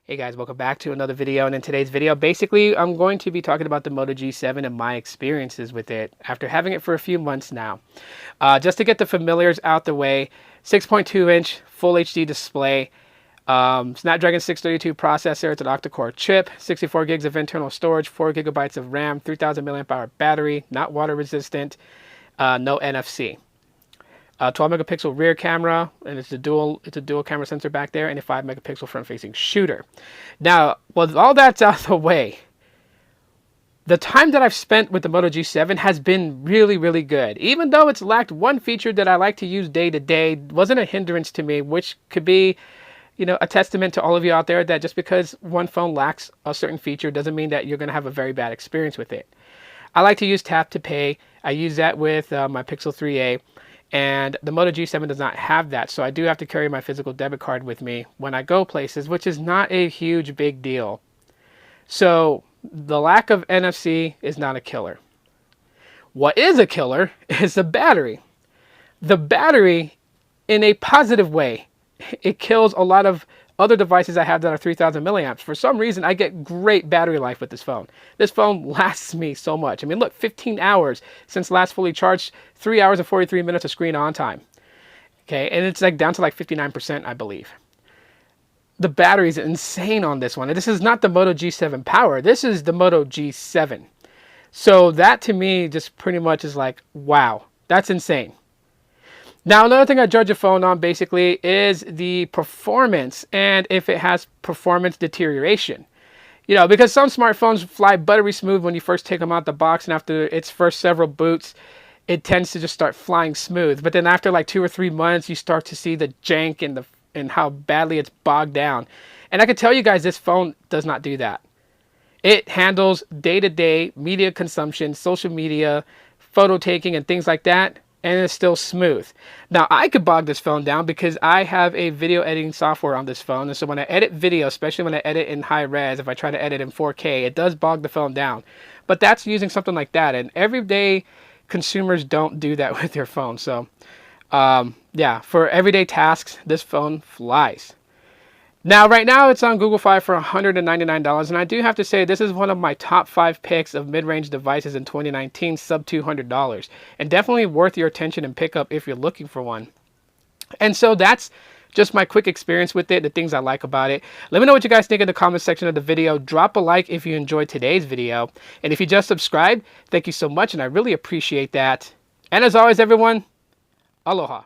Hey guys, welcome back to another video. And in today's video, basically, I'm going to be talking about the Moto G7 and my experiences with it after having it for a few months now. Just to get the familiars out the way, 6.2-inch Full HD display, Snapdragon 632 processor, it's an octa-core chip, 64 gigs of internal storage, 4 gigabytes of RAM, 3000 milliamp hour battery, not water resistant, no NFC. 12 megapixel rear camera, and it's a dual camera sensor back there, and a 5 megapixel front facing shooter. Now, with all that's out of the way, the time that I've spent with the Moto G7 has been really good. Even though it's lacked one feature that I like to use day to day, wasn't a hindrance to me, which could be, a testament to all of you out there that just because one phone lacks a certain feature doesn't mean that you're going to have a very bad experience with it. I like to use tap to pay. I use that with my Pixel 3a. And the Moto G7 does not have that, so I do have to carry my physical debit card with me when I go places, which is not a huge big deal. So the lack of NFC is not a killer. What is a killer is the battery. The battery, in a positive way, it kills a lot of other devices I have that are 3000 milliamps. For some reason, I get great battery life with this phone. This phone lasts me so much. I mean, look, 15 hours since last fully charged, 3 hours and 43 minutes of screen on time. Okay, and it's like down to like 59%, I believe. The battery is insane on this one. And this is not the Moto G7 Power. This is the Moto G7. So that to me just pretty much is like, wow, that's insane. Now, another thing I judge a phone on basically is the performance and if it has performance deterioration. Because some smartphones fly buttery smooth when you first take them out the box, and after its first several boots, it tends to just start flying smooth. But then after like 2 or 3 months, you start to see the jank and how badly it's bogged down. And I can tell you guys, this phone does not do that. It handles day-to-day media consumption, social media, photo taking, and things like that, and it's still smooth. Now, I could bog this phone down because I have a video editing software on this phone. And so when I edit video, especially when I edit in high res, if I try to edit in 4K, it does bog the phone down. But that's using something like that. And everyday consumers don't do that with their phone. So, yeah, for everyday tasks, this phone flies. Now, right now, it's on Google Fi for $199, and I do have to say this is one of my top 5 picks of mid-range devices in 2019, sub $200, and definitely worth your attention and pick up if you're looking for one. And so that's just my quick experience with it, the things I like about it. Let me know what you guys think in the comment section of the video. Drop a like if you enjoyed today's video, and if you just subscribed, thank you so much, and I really appreciate that. And as always, everyone, aloha.